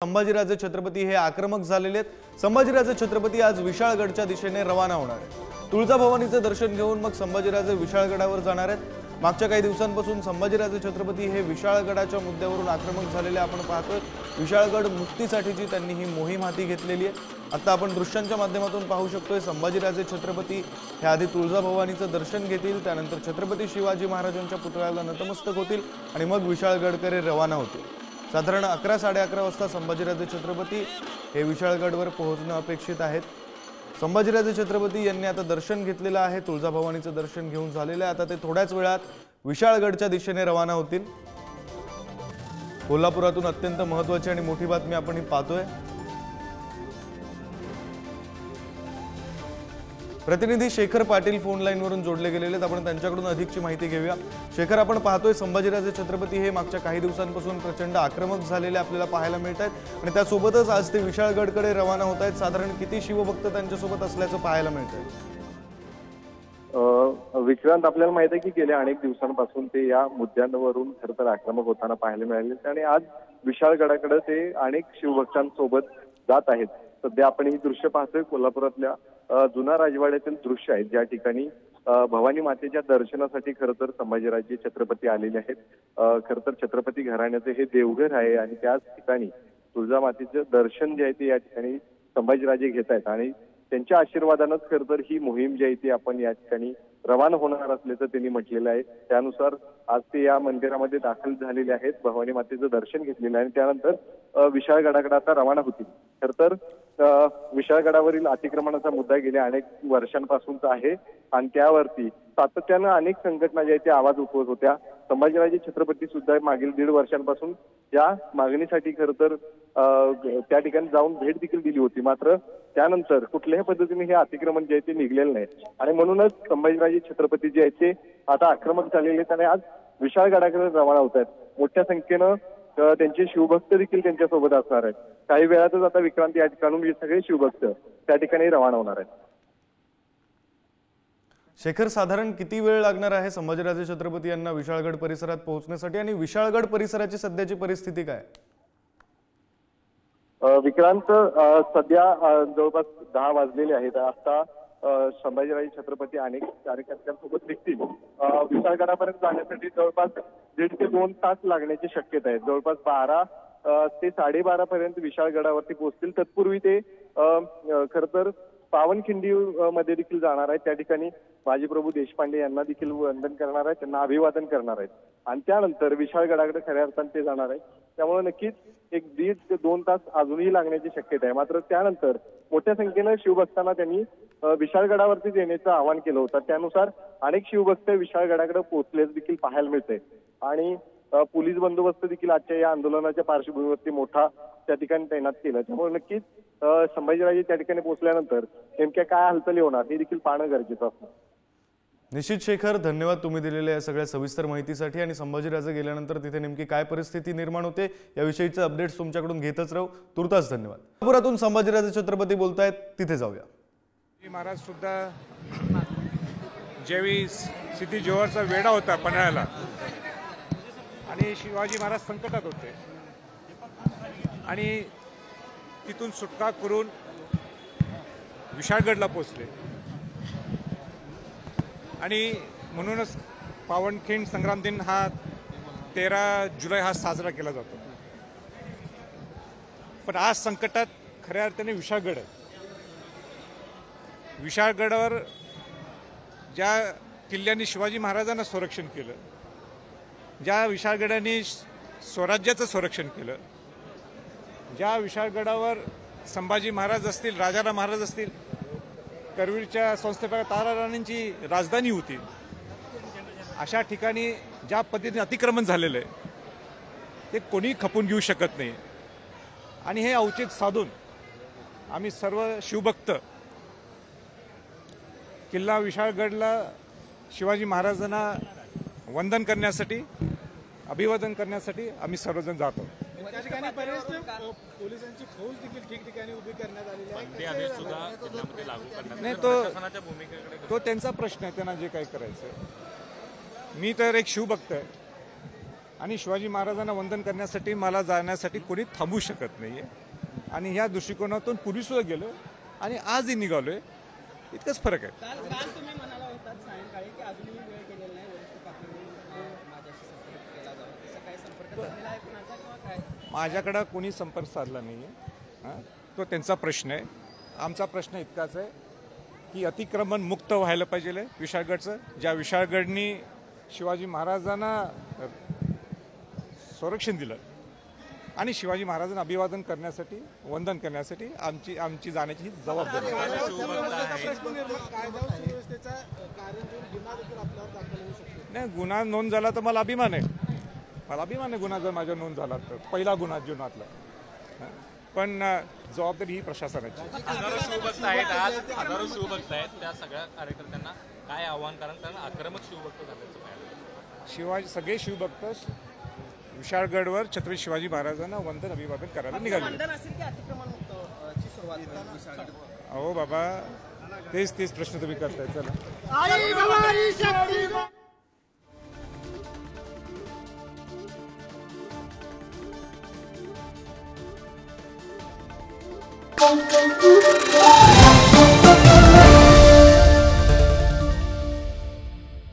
संभाजीराजे छत्रपती हे आक्रमक झालेले आहेत। संभाजीराजे छत्रपती आज विशाळगडच्या दिशेने रवाना होणार आहेत। तुळजाभवानीचे दर्शन घेऊन मग संभाजीराजे विशाळगडावर जाणार आहेत। मागच्या काही दिवसांपासून संभाजीराजे छत्रपती हे विशाळगडाच्या मुद्द्यावरून आक्रमक झालेले आपण पाहतोय। विशाळगड मुक्तीसाठीची त्यांनी ही मोहीम हाती घेतलेली आहे। आता आपण दृश्यांच्या माध्यमातून पाहू शकतोय संभाजीराजे छत्रपती हे आधी तुळजाभवानीचं दर्शन घेतील, त्यानंतर छत्रपती शिवाजी महाराजांच्या पुतळ्याला नतमस्तक होतील आणि मग विशाळगडकडे रवाना होतील। साधारण 11-11:30 वाजता संभाजीराजे छत्रपती हे विशाळगडवर पोहोचणं अपेक्षित आहेत। संभाजीराजे छत्रपती यांनी आता दर्शन घेतलेलं आहे, तुळजाभवानीचं दर्शन घेऊन झालेलं आहे। आता ते थोड्याच वेळात विशाळगडच्या दिशेने रवाना होतील। कोल्हापुरातून अत्यंत महत्त्वाची आणि मोठी बातमी आपण ही पाहतोय। प्रतिनिधी शेखर पाटील फोन लाईन वरून जोडले गेलेले आहेत, आपण त्यांच्याकडून अधिकची माहिती घेऊया। शेखर, आपण पाहतोय संभाजीराजे छत्रपती हे मागच्या काही दिवसांपासून प्रचंड आक्रमक झालेले आपल्याला पाहायला मिळत आहेत आणि त्यासोबतच आज ते विशाळगडकडे रवाना होत आहेत। साधारण किती शिवभक्त त्यांच्यासोबत असल्याचं पाहायला मिळतंय? विक्रांत, आपल्याला माहिती आहे की गेल्या अनेक दिवसांपासून ते या मुद्द्यांवरून खरंतर आक्रमक होताना पाहायला मिळाले आणि आज विशाळगडाकडे ते अनेक शिवभक्तांसोबत जात आहेत। सध्या आपण ही दृश्य पाहतोय कोल्हापुरातल्या जुना राजवाड्यातील दृश्य आहेत, ज्या ठिकाणी भवानी मातेच्या दर्शनासाठी खरंतर संभाजीराजे छत्रपती आलेले आहेत। खरंतर छत्रपती घराण्याचे हे देवघर आहे आणि त्याच ठिकाणी तुळजा मातेचं दर्शन जे आहे ते या ठिकाणी संभाजीराजे घेत आहेत आणि त्यांच्या आशीर्वादानंच खरंतर ही मोहीम जी आहे ती आपण या ठिकाणी रवाना होणार असल्याचं त्यांनी म्हटलेलं आहे। त्यानुसार आज ते या मंदिरामध्ये दाखल झालेले आहेत, भवानी मातेचं दर्शन घेतलेलं आहे आणि त्यानंतर विशाळगडाकडे आता रवाना होतील। खरंतर विशाळगडावरील अतिक्रमणाचा मुद्दा गेल्या अनेक वर्षांपासूनचा आहे आणि त्यावरती सातत्यानं अनेक संघटना ज्या आहेत त्या आवाज उठवत होत्या। संभाजीराजे छत्रपती सुद्धा मागील 1.5 वर्षांपासून या मागणीसाठी खरंतर त्या ठिकाणी जाऊन भेट देखील दिली होती, मात्र त्यानंतर कुठल्याही पद्धतीने हे अतिक्रमण जे आहे ते निघलेलं नाही आणि म्हणूनच संभाजीराजे छत्रपती जे आहेत ते आता आक्रमक झालेले आहेत आणि आज विशाळगडाकडे रवाना होत आहेत। मोठ्या संख्येनं त्यांचे शिवभक्त देखील त्यांच्यासोबत असणार आहेत। काही वेळातच आता विक्रांत या ठिकाणून सगळे शिवभक्त त्या ठिकाणी रवाना होणार आहेत। शेखर, साधारण किती वेळ लागणार आहे संभाजीराजे छत्रपती यांना विशाळगड परिसरात पोहोचण्यासाठी आणि विशाळगड परिसराची सध्याची परिस्थिती काय? विक्रांत, सध्या जवळपास 10 वाजलेले आहेत। आता संभाजीराजे छत्रपती अनेक कार्यकर्त्यांसोबत निघतील। विशाळगडापर्यंत जाण्यासाठी जवळपास 1.5 ते 2 तास लागण्याची शक्यता आहे। जवळपास 12 ते 12:30 पर्यंत विशाळगडावरती पोहोचतील। तत्पूर्वी ते खरंतर पावनखिंडी मध्ये देखील जाणार आहेत। त्या ठिकाणी माजी प्रभू देशपांडे यांना देखील वंदन करणार आहेत, त्यांना अभिवादन करणार आहेत आणि त्यानंतर विशाळगडाकडे खऱ्या अर्थाने ते जाणार आहेत। त्यामुळे नक्कीच 1.5 ते 2 तास अजूनही लागण्याची शक्यता आहे। मात्र त्यानंतर मोठ्या संख्येनं शिवभक्तांना त्यांनी विशाळगडावरती येण्याचं आवाहन केलं होतं। त्यानुसार अनेक शिवभक्त विशाळगडाकडे पोहोचलेच देखील पाहायला मिळते आणि पोलीस बंदोबस्त देखील आजच्या या आंदोलनाच्या पार्श्वभूमीवरती मोठा त्या ठिकाणी तैनात केला। त्यामुळे नक्कीच संभाजीराजे त्या ठिकाणी पोहोचल्यानंतर नेमक्या काय हालचाली होणार हे देखील पाहणं गरजेचं असतं। निश्चित शेखर, धन्यवाद तुम्ही दिलेल्या या सगळ्या सविस्तर माहितीसाठी आणि संभाजीराजे गेल्यानंतर तिथे नेमकी काय परिस्थिती निर्माण होते याविषयीचे अपडेट्स तुमच्याकडून घेतच राहू। तुर्तास धन्यवाद। कोल्हापुरातून संभाजीराजे छत्रपती बोलतायत, तिथे जाऊया। महाराज सुद्धा ज्यावेळी सिद्धी जोहरचा वेढा होता पन्हाळ्याला आणि शिवाजी महाराज संकटात होते आणि तिथून सुटका करून विशाळगडला पोहोचले आणि म्हणूनच पावनखिंड संग्राम दिन हा 13 जुलै हा साजरा केला जातो। पण आज संकटात खऱ्या अर्थाने विशाळगड आहे। विशाळगडावर ज्या किल्ल्यांनी शिवाजी महाराजांना संरक्षण केलं, ज्या विशाळगडाने स्वराज्याचं संरक्षण केलं, ज्या विशाळगडावर संभाजी महाराज असतील, राजाराम महाराज असतील, करवीरच्या संस्थापक ताराराणींची राजधानी होती, अशा ठिकाणी ज्या पद्धतीने अतिक्रमण झालेलं आहे ते कोणी खपून घेऊ शकत नाही आणि हे औचित्य साधून आम्ही सर्व शिवभक्त किल्ला विशाळगडला शिवाजी महाराजांना वंदन करण्यासाठी, अभिवादन करण्यासाठी आम्ही सर्वजण जातो। त्या ठिकाणी पोलिसांची फौज देखील ठिकठिकाणी उभी करण्यात आलेली आहे। नाही, तो त्यांचा प्रश्न आहे, त्यांना जे काही करायचं। मी तर एक शिवभक्त आहे आणि शिवाजी महाराजांना वंदन करण्यासाठी मला जाण्यासाठी कोणी थांबू शकत नाहीये आणि ह्या दृष्टिकोनातून पूर्वीसुद्धा गेलो आणि आजही निघालोय. इतकंच फरक आहे. काल तुम्ही म्हणाला होता सायंकाळी की अजूनही वेळ केलेला नाही, वरिष्ठ पातळीवर माझ्याशी संपर्क केला जावा, तसा काही संपर्क झालेला आहे कुणाचा किंवा काय? माझ्याकडं कोणी संपर्क साधला नाहीये. तो त्यांचा प्रश्न आहे. आमचा प्रश्न इतकाच आहे की अतिक्रमण मुक्त व्हायला पाहिजे विशाळगडचं. ज्या विशाळगडनी शिवाजी महाराजांना संरक्षण दिलं आणि शिवाजी महाराजांना अभिवादन करण्यासाठी वंदन करण्यासाठी आमची जाण्याची ही जबाबदारी आहे. कायदा सुव्यवस्थेचा कारण देऊन गुन्हा देखील आपल्यावर दाखल होऊ शकतो. नाही, गुन्हा नोंद झाला तर मला अभिमान आहे. मला अभिमान आहे गुन्हा जर माझ्या नोंद झाला तर. पहिला गुन्हा जीवनातला. पण जबाबदारी ही प्रशासनाची. हजारो शिवभक्त आहेत आज, हजारो शिवभक्त आहेत. त्या सगळ्या कार्यकर्त्यांना काय आव्हान, कारण त्यांना आक्रमक शिवभक्त झाल्याचं पाहिलं. शिवाजी सगळे शिवभक्त विशाळगडवर छत्रपती शिवाजी महाराजांना वंदन अभिवादन करायला निघाले. वंदन असेल की अतिक्रमण मुक्तची सुरुवात होईल विशाळगड? अहो बाबा, तेच प्रश्न तुम्ही करताय. चला. Thank you.